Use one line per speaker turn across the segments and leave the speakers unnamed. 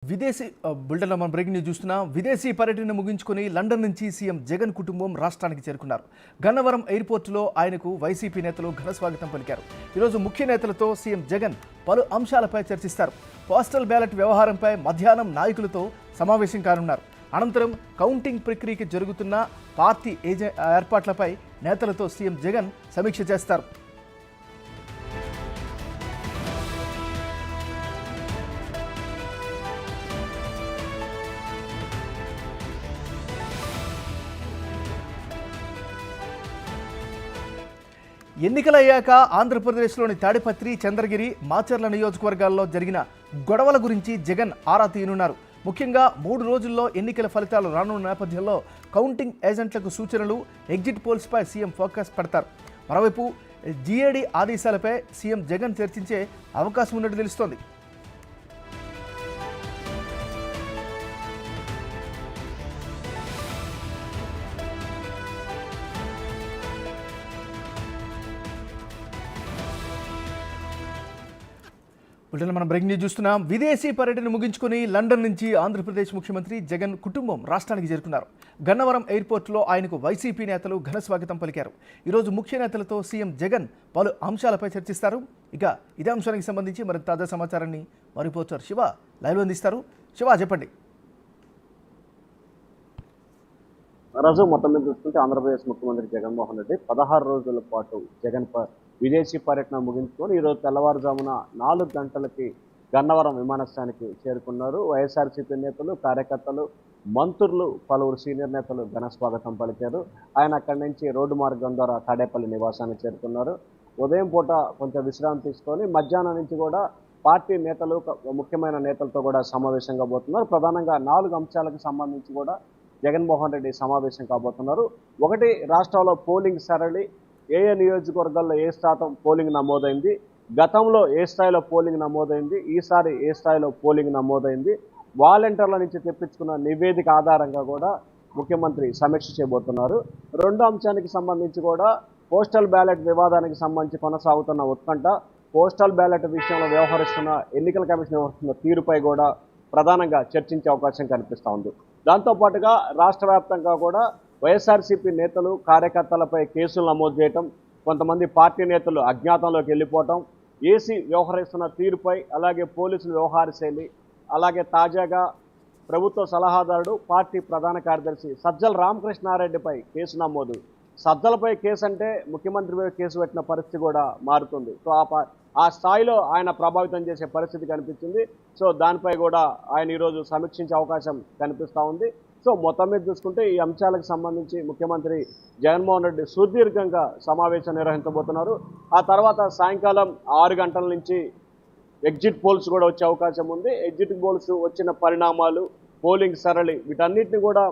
విదేశీ బులెటిన్లో మనం బ్రేకింగ్ న్యూస్ చూస్తున్నాం. విదేశీ పర్యటన ముగించుకొని లండన్ నుంచి సీఎం జగన్ కుటుంబం రాష్ట్రానికి చేరుకున్నారు. గన్నవరం ఎయిర్పోర్టులో ఆయనకు వైసీపీ నేతలు ఘన స్వాగతం పలికారు. ఈరోజు ముఖ్య నేతలతో సీఎం జగన్ పలు అంశాలపై చర్చిస్తారు. పోస్టల్ బ్యాలెట్ వ్యవహారంపై మధ్యాహ్నం నాయకులతో సమావేశం కానున్నారు. అనంతరం కౌంటింగ్ ప్రక్రియకి జరుగుతున్న పార్టీ ఏర్పాట్లపై నేతలతో సీఎం జగన్ సమీక్ష చేస్తారు. ఎన్నికలయ్యాక ఆంధ్రప్రదేశ్లోని తాడిపత్రి, చంద్రగిరి, మాచర్ల నియోజకవర్గాల్లో జరిగిన గొడవల గురించి జగన్ ఆరా తీయనున్నారు. ముఖ్యంగా 3 రోజుల్లో ఎన్నికల ఫలితాలు రానున్న నేపథ్యంలో కౌంటింగ్ ఏజెంట్లకు సూచనలు, ఎగ్జిట్ పోల్స్పై సీఎం ఫోకస్ పెడతారు. మరోవైపు జీఏడీ ఆదేశాలపై సీఎం జగన్ చర్చించే అవకాశం ఉన్నట్టు తెలుస్తోంది. బులెటిన్లో మనం బ్రేకింగ్ న్యూస్ చూస్తున్నాం. విదేశీ పర్యటన ముగించుకొని లండన్ నుంచి ఆంధ్రప్రదేశ్ ముఖ్యమంత్రి జగన్ కుటుంబం రాష్ట్రానికి చేరుకున్నారు. గన్నవరం ఎయిర్పోర్టులో ఆయనకు వైసీపీ నేతలు ఘన స్వాగతం పలికారు. ఈరోజు ముఖ్య నేతలతో సీఎం జగన్ పలు అంశాలపై చర్చిస్తారు. ఇక ఇదే అంశానికి సంబంధించి మరింత తాజా సమాచారాన్ని మా రిపోర్టర్ శివ లైవ్లో అందిస్తారు. శివ, చెప్పండి.
రోజు మొత్తం మీద చూసుకుంటే ఆంధ్రప్రదేశ్ ముఖ్యమంత్రి జగన్మోహన్ రెడ్డి 16 రోజుల పాటు జగన్ విదేశీ పర్యటన ముగించుకొని ఈరోజు తెల్లవారుజామున 4 గంటలకి గన్నవరం విమానాశ్రయానికి చేరుకున్నారు. వైఎస్ఆర్సీపీ నేతలు, కార్యకర్తలు, మంత్రులు, పలువురు సీనియర్ నేతలు ఘన స్వాగతం పలికారు. ఆయన అక్కడి నుంచి రోడ్డు మార్గం ద్వారా తాడేపల్లి నివాసానికి చేరుకున్నారు. ఉదయం పూట కొంచెం విశ్రాంతి తీసుకొని మధ్యాహ్నం నుంచి కూడా పార్టీ నేతలు, ముఖ్యమైన నేతలతో కూడా సమావేశం కాబోతున్నారు. ప్రధానంగా 4 అంశాలకు సంబంధించి కూడా జగన్మోహన్ రెడ్డి సమావేశం కాబోతున్నారు. ఒకటి, రాష్ట్రంలో పోలింగ్ సరళి, ఏ నియోజకవర్గాల్లో ఏ శాతం పోలింగ్ నమోదైంది, గతంలో ఏ స్థాయిలో పోలింగ్ నమోదైంది, ఈసారి ఏ స్థాయిలో పోలింగ్ నమోదైంది, వాలంటీర్ల నుంచి తెప్పించుకున్న నివేదిక ఆధారంగా కూడా ముఖ్యమంత్రి సమీక్ష చేయబోతున్నారు. రెండో అంశానికి సంబంధించి కూడా పోస్టల్ బ్యాలెట్ వివాదానికి సంబంధించి కొనసాగుతున్న ఉత్కంఠ, పోస్టల్ బ్యాలెట్ విషయంలో వ్యవహరిస్తున్న ఎన్నికల కమిషన్ వ్యవహరిస్తున్న తీరుపై కూడా ప్రధానంగా చర్చించే అవకాశం కనిపిస్తూ ఉంది. దాంతోపాటుగా రాష్ట్ర వ్యాప్తంగా కూడా వైఎస్ఆర్సీపీ నేతలు, కార్యకర్తలపై కేసులు నమోదు చేయటం, కొంతమంది పార్టీ నేతలు అజ్ఞాతంలోకి వెళ్ళిపోవటం, ఏసీ వ్యవహరిస్తున్న తీరుపై, అలాగే పోలీసుల వ్యవహార శైలి, అలాగే తాజాగా ప్రభుత్వ సలహాదారుడు, పార్టీ ప్రధాన కార్యదర్శి సజ్జల రామకృష్ణారెడ్డిపై కేసు నమోదు. సజ్జలపై కేసు అంటే ముఖ్యమంత్రిపై కేసు పెట్టిన పరిస్థితి కూడా మారుతుంది. సో ఆ స్థాయిలో ఆయన ప్రభావితం చేసే పరిస్థితి కనిపించింది. సో దానిపై కూడా ఆయన ఈరోజు సమీక్షించే అవకాశం కనిపిస్తూ ఉంది. సో మొత్తం మీద చూసుకుంటే ఈ అంశాలకు సంబంధించి ముఖ్యమంత్రి జగన్మోహన్ రెడ్డి సుదీర్ఘంగా సమావేశం నిర్వహించబోతున్నారు. ఆ తర్వాత సాయంకాలం 6 గంటల నుంచి ఎగ్జిట్ పోల్స్ కూడా వచ్చే అవకాశం ఉంది. ఎగ్జిట్ పోల్స్ వచ్చిన పరిణామాలు, పోలింగ్ సరళి, వీటన్నిటిని కూడా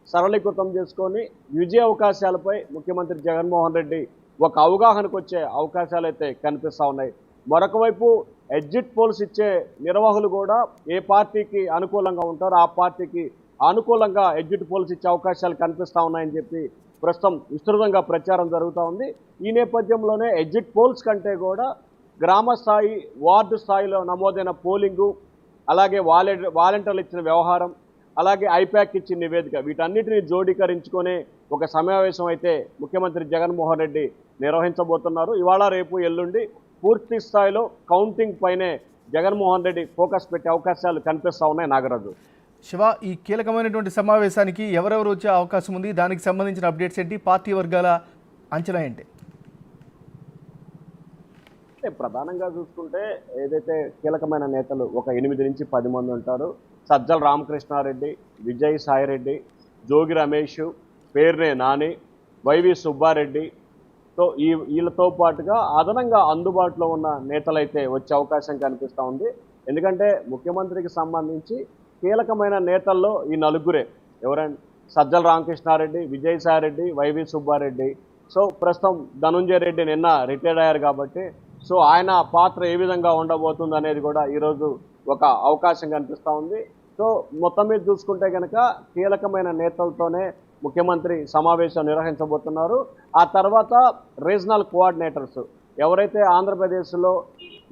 సరళీకృతం చేసుకొని విజయ అవకాశాలపై ముఖ్యమంత్రి జగన్మోహన్ రెడ్డి ఒక అవగాహనకు వచ్చే అవకాశాలు అయితే కనిపిస్తూ ఉన్నాయి. మరొక వైపు ఎగ్జిట్ పోల్స్ ఇచ్చే నిర్వాహకులు కూడా ఏ పార్టీకి అనుకూలంగా ఉంటారో ఆ పార్టీకి అనుకూలంగా ఎగ్జిట్ పోల్స్ ఇచ్చే అవకాశాలు కనిపిస్తూ ఉన్నాయని చెప్పి ప్రస్తుతం విస్తృతంగా ప్రచారం జరుగుతూ ఉంది. ఈ నేపథ్యంలోనే ఎగ్జిట్ పోల్స్ కంటే కూడా గ్రామ స్థాయి, వార్డు స్థాయిలో నమోదైన పోలింగు, అలాగే వాలంటీర్లు ఇచ్చిన వ్యవహారం, అలాగే ఐప్యాక్ ఇచ్చిన నివేదిక, వీటన్నిటిని జోడీకరించుకొని ఒక సమావేశం అయితే ముఖ్యమంత్రి జగన్మోహన్ రెడ్డి నిర్వహించబోతున్నారు. ఇవాళ, రేపు, ఎల్లుండి పూర్తి స్థాయిలో కౌంటింగ్ పైనే జగన్మోహన్ రెడ్డి ఫోకస్ పెట్టే అవకాశాలు కనిపిస్తూ ఉన్నాయి. నాగరాజు,
శివ, ఈ కీలకమైనటువంటి సమావేశానికి ఎవరెవరు వచ్చే అవకాశం ఉంది, దానికి సంబంధించిన అప్డేట్స్ ఏంటి, పార్టీ వర్గాల అంచనా ఏంటి?
ప్రధానంగా చూసుకుంటే ఏదైతే కీలకమైన నేతలు ఒక 8 నుంచి 10 మంది ఉంటారు. సజ్జల రామకృష్ణారెడ్డి, విజయసాయిరెడ్డి, జోగి రమేష్, పేర్నే నాని, వైవి సుబ్బారెడ్డి, సో వీళ్ళతో పాటుగా అదనంగా అందుబాటులో ఉన్న నేతలైతే వచ్చే అవకాశం కనిపిస్తూ ఉంది. ఎందుకంటే ముఖ్యమంత్రికి సంబంధించి కీలకమైన నేతల్లో ఈ 4 ఎవరంటే సజ్జల రామకృష్ణారెడ్డి, విజయసాయిరెడ్డి, వైవి సుబ్బారెడ్డి. సో ప్రస్తుతం ధనుంజయ రెడ్డి నిన్న రిటైర్డ్ అయ్యారు కాబట్టి సో ఆయన పాత్ర ఏ విధంగా ఉండబోతుంది అనేది కూడా ఈరోజు ఒక అవకాశం కనిపిస్తూ ఉంది. సో మొత్తం మీద చూసుకుంటే కనుక కీలకమైన నేతలతోనే ముఖ్యమంత్రి సమావేశం నిర్వహించబోతున్నారు. ఆ తర్వాత రీజనల్ కోఆర్డినేటర్స్ ఎవరైతే ఆంధ్రప్రదేశ్లో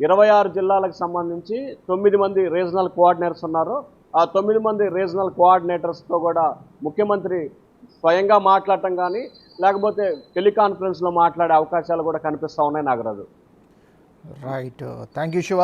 26 జిల్లాలకు సంబంధించి 9 మంది రీజనల్ కోఆర్డినేటర్స్ ఉన్నారో ఆ 9 మంది రీజనల్ కోఆర్డినేటర్స్తో కూడా ముఖ్యమంత్రి స్వయంగా మాట్లాడటం కానీ లేకపోతే టెలికాన్ఫరెన్స్లో మాట్లాడే అవకాశాలు కూడా కనిపిస్తూ ఉన్నాయి Nagaraju.
Right, thank you Shiva.